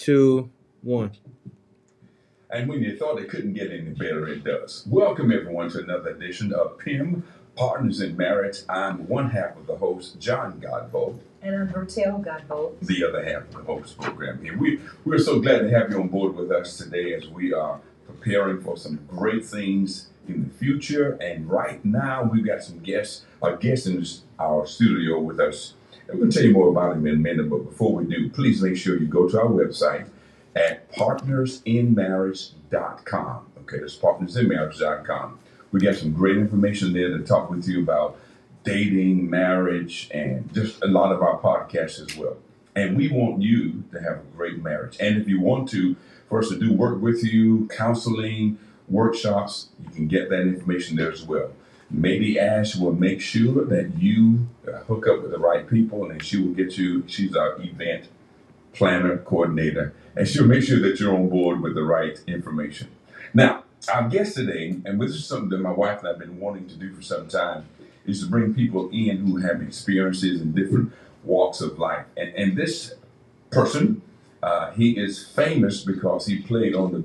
two, one. And when you thought it couldn't get any better, it does. Welcome, everyone, to another edition of PIM, Partners in Marriage. I'm one half of the host, John Godbolt. And I'm Bertel Godbolt. The other half of the host program here. We're so glad to have you on board with us today as we are preparing for some great things in the future. And right now, we've got some guests, our guest in our studio with us. And we'll tell you more about him in a minute, but before we do, please make sure you go to our website at partnersinmarriage.com. Okay, that's partnersinmarriage.com. We got some great information there to talk with you about dating, marriage, and just a lot of our podcasts as well. And we want you to have a great marriage. And if you want for us to do work with you, counseling, workshops, you can get that information there as well. Maybe Ash will make sure that you hook up with the right people, and she will get you. She's our event planner, coordinator, and she'll make sure that you're on board with the right information. Now, our guest today, and this is something that my wife and I have been wanting to do for some time, is to bring people in who have experiences in different walks of life. And this person, he is famous because he played on the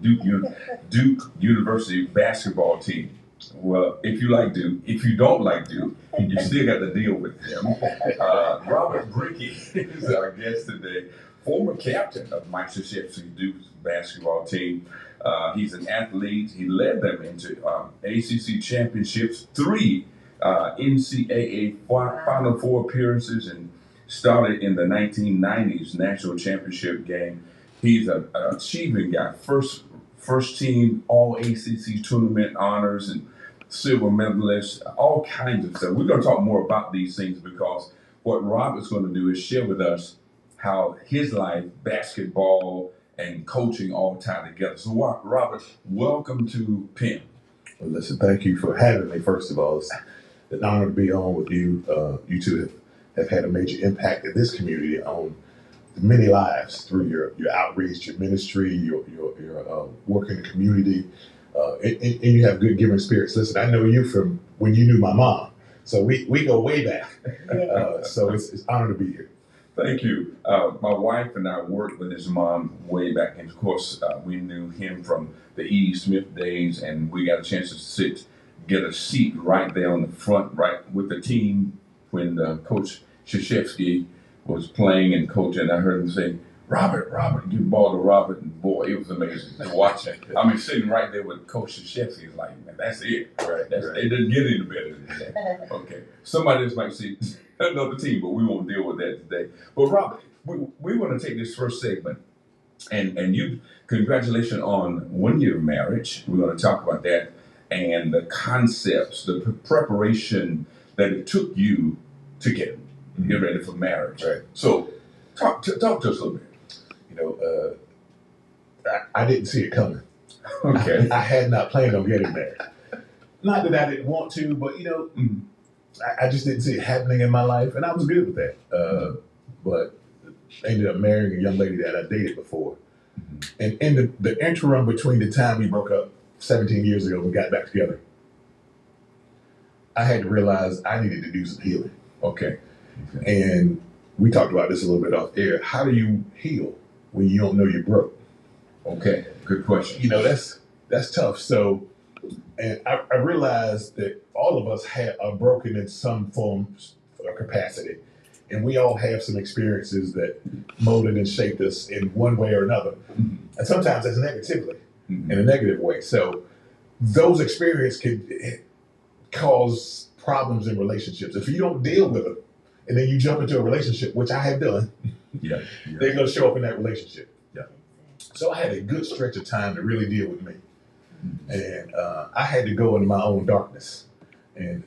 Duke University basketball team. Well, if you like Duke, if you don't like Duke, you still got to deal with him. Robert Brickey is our guest today, former captain of Mike Krzyzewski Duke's basketball team. He's an athlete. He led them into ACC championships, 3 NCAA Final Four appearances, and started in the 1990s national championship game. He's an achieving guy, first team All ACC tournament honors and silver medalist, all kinds of stuff. We're going to talk more about these things because what Robert's going to do is share with us how his life, basketball, and coaching all tie together. So, Robert, welcome to PIM. Well, listen, thank you for having me, first of all. It's an honor to be on with you. You two have had a major impact in this community on many lives through your outreach, your ministry, your work in the community, and you have good giving spirits. Listen, I know you from when you knew my mom, so we go way back. So it's an honor to be here. Thank you. My wife and I worked with his mom way back, and of course, we knew him from the E. Smith days, and we got a chance to get a seat right there on the front, right with the team when Coach Krzyzewski was playing and coaching. I heard him say, Robert, give the ball to Robert, and boy, it was amazing to watch it. I mean, sitting right there with Coach Krzyzewski is like, man, that's it. Right. It doesn't get any better than that. Okay. Somebody else might see another team, but we won't deal with that today. But Robert, we want to take this first segment, and you, congratulations on 1 year of marriage. We're going to talk about that and the concepts, the preparation that it took you to get ready for marriage. Right. So talk to us a little bit. You know, I didn't see it coming. Okay. I had not planned on getting married. Not that I didn't want to, but I just didn't see it happening in my life, and I was good with that. But I ended up marrying a young lady that I dated before. And in the interim between the time we broke up 17 years ago and we got back together, I had to realize I needed to do some healing. Okay. And we talked about this a little bit off air. How do you heal when you don't know you're broke? Okay, good question. You know, that's tough. So, and I realized that all of us are broken in some form or capacity. And we all have some experiences that molded and shaped us in one way or another. And sometimes that's negatively, in a negative way. So those experiences could cause problems in relationships. If you don't deal with them, and then you jump into a relationship, which I have done, they're going to show up in that relationship. Yeah. So I had a good stretch of time to really deal with me. And I had to go into my own darkness. And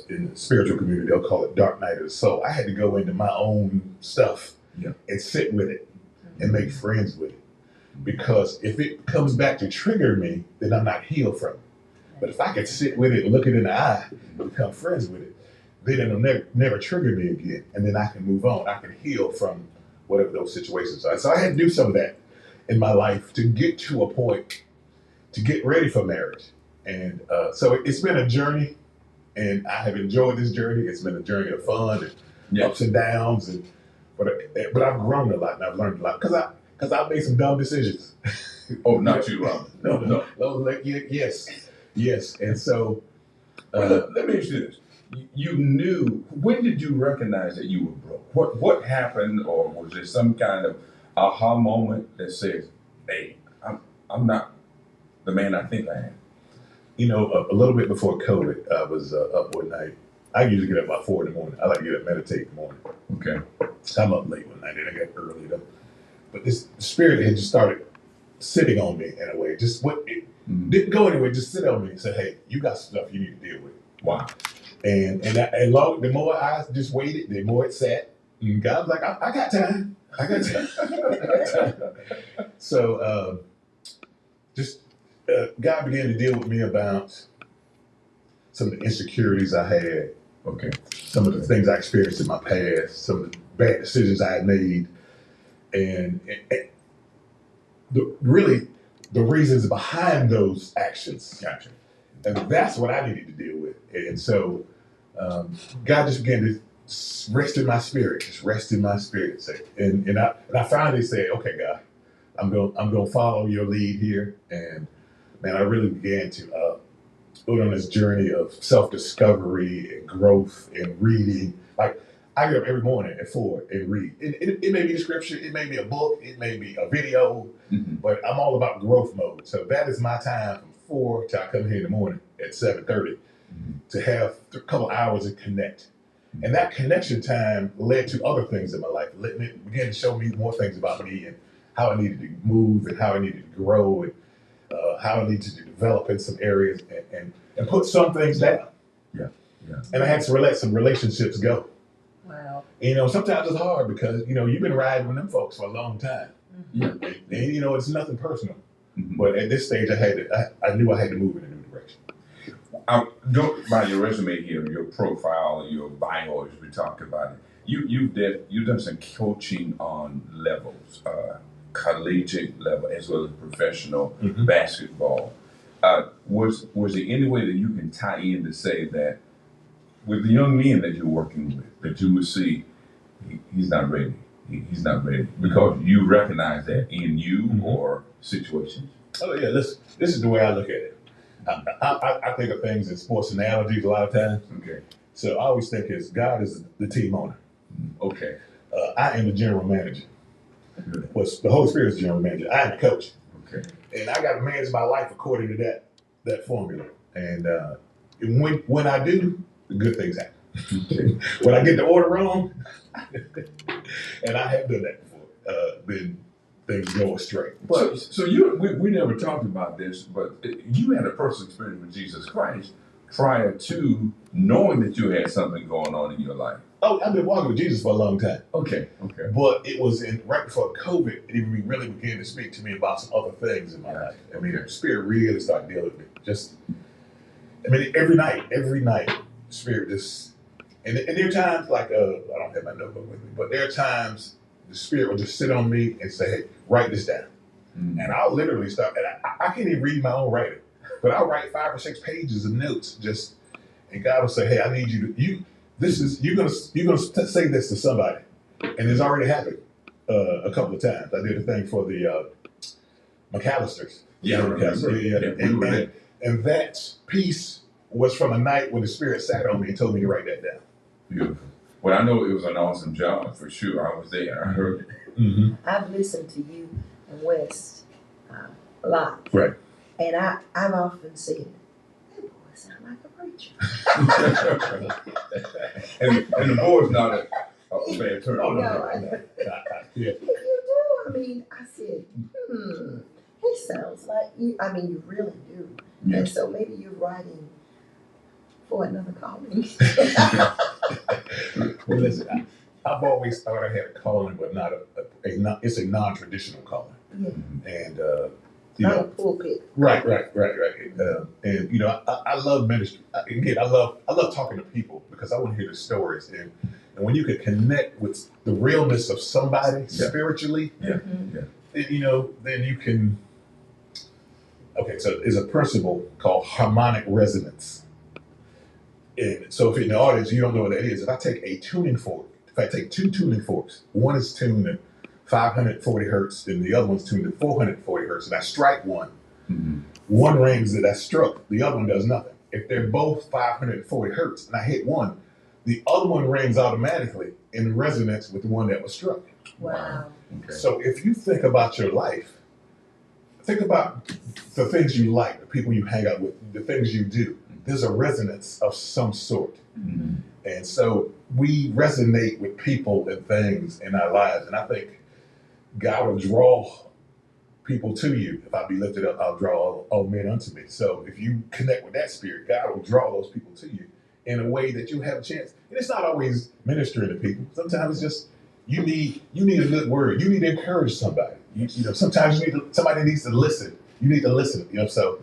in the spiritual community, they'll call it dark night of the soul. I had to go into my own stuff and sit with it and make friends with it. Because if it comes back to trigger me, then I'm not healed from it. But if I could sit with it, look it in the eye, and become friends with it, then it'll never trigger me again. And then I can move on. I can heal from whatever those situations are. So I had to do some of that in my life to get to a point to get ready for marriage. And so it's been a journey, and I have enjoyed this journey. It's been a journey of fun and ups and downs, but I've grown a lot and I've learned a lot because because I made some dumb decisions. Oh, not you, Robert. No. Like, yes, yes. And so, Well, let me ask you this. You knew, when did you recognize that you were broke? What happened, or was there some kind of aha moment that says, hey, I'm not the man I think I am? a little bit before COVID, I was up one night. I usually get up about 4 in the morning. I like to get up and meditate in the morning. Okay. So I'm up late one night, and I got early though. But this spirit had just started sitting on me in a way. Just what it didn't go anywhere. Just sit on me and say, "Hey, you got stuff you need to deal with." Wow. The more I just waited, the more it sat. And God was like, "I got time. I got time." I got time. So God began to deal with me about some of the insecurities I had, Okay. some of the things I experienced in my past, some of the bad decisions I had made, and the reasons behind those actions. Gotcha. And that's what I needed to deal with. And so God just began to rest in my spirit, just rest in my spirit. And I finally said, okay, God, I'm going to follow your lead here. And man, I really began to go on this journey of self-discovery and growth and reading. Like, I get up every morning at 4 and read. It may be the scripture, it may be a book, it may be a video, but I'm all about growth mode. So that is my time from 4 till I come here in the morning at 7:30 to have a couple hours to connect. And that connection time led to other things in my life. It began to show me more things about me and how I needed to move and how I needed to grow and how I needed to develop in some areas and put some things down. Yeah. And I had to let some relationships go. Wow. Sometimes it's hard because, you've been riding with them folks for a long time. Yeah. And it's nothing personal. Mhm. But at this stage, I knew I had to move in a new direction. I go by your resume here, your profile, your bio, as we talked about it. You've done some coaching on levels, collegiate level as well as professional basketball. Was there any way that you can tie in to say that with the young men that you're working with, that you would see he's not ready, he's not ready, because you recognize that in you or situations? Oh yeah, this is the way I look at it. I think of things in sports analogies a lot of times. Okay. So I always think God is the team owner. Okay. I am the general manager. Good. The Holy Spirit is the general manager. I am the coach. Okay. And I got to manage my life according to that formula. And when I do, the good things happen. Okay. When I get the order wrong, and I have done that before, then things go astray. So we never talked about this, but you had a personal experience with Jesus Christ prior to knowing that you had something going on in your life. Oh, I've been walking with Jesus for a long time. Okay. But it was right before COVID, it really began to speak to me about some other things in my life. I mean, the Spirit really started dealing with me. Every night, the Spirit just, and there are times like, I don't have my notebook with me, but there are times the Spirit will just sit on me and say, hey, write this down. And I'll literally start, and I can't even read my own writing, but I'll write 5 or 6 pages of notes and God will say, hey, I need you to, you're gonna say this to somebody. And it's already happened a couple of times. I did a thing for the McAllisters. Yeah, I remember. Yeah. And that piece was from a night when the Spirit sat on me and told me to write that down. Beautiful. Well, I know it was an awesome job for sure. I was there. I heard it. I've listened to you and Wes a lot. Right. And I've often said, that boy sound like a preacher. and the board's not a bad term. Oh, no. Yeah. If you do, I said, he sounds like you. You really do. Yeah. And so maybe you're writing for another calling. Well, listen, I've always thought I had a calling, but not it's a non-traditional calling. Yeah. And Not a pulpit. Right. And I love ministry. Again, I love talking to people because I want to hear the stories. And when you can connect with the realness of somebody spiritually, then you can. Okay, so there's a principle called harmonic resonance. And so if in the audience you don't know what that is, if I take a tuning fork, if I take 2 tuning forks, one is tuned 540 hertz and the other one's tuned to 440 hertz, and I strike one, Mhm. one rings that I struck, the other one does nothing. If they're both 540 hertz and I hit one, the other one rings automatically in resonance with the one that was struck. Wow. Okay. So if you think about your life, think about the things you like, the people you hang out with, the things you do. There's a resonance of some sort. Mhm. And so we resonate with people and things in our lives. And I think God will draw people to you. If I be lifted up, I'll draw all men unto me. So if you connect with that spirit, God will draw those people to you in a way that you have a chance. And it's not always ministering to people. Sometimes it's just you need a good word. You need to encourage somebody. You know, sometimes somebody needs to listen. You need to listen. You know, so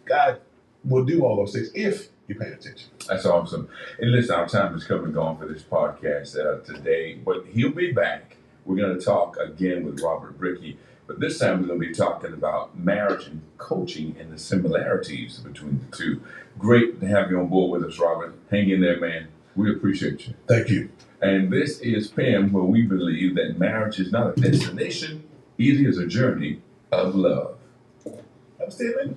God will do all those things if you're paying attention. That's awesome. And listen, our time is come and gone for this podcast today, but he'll be back. We're going to talk again with Robert Brickey, but this time we're going to be talking about marriage and coaching and the similarities between the two. Great to have you on board with us, Robert. Hang in there, man. We appreciate you. Thank you. And this is PIM, where we believe that marriage is not a destination, it is a journey of love. I'm still in.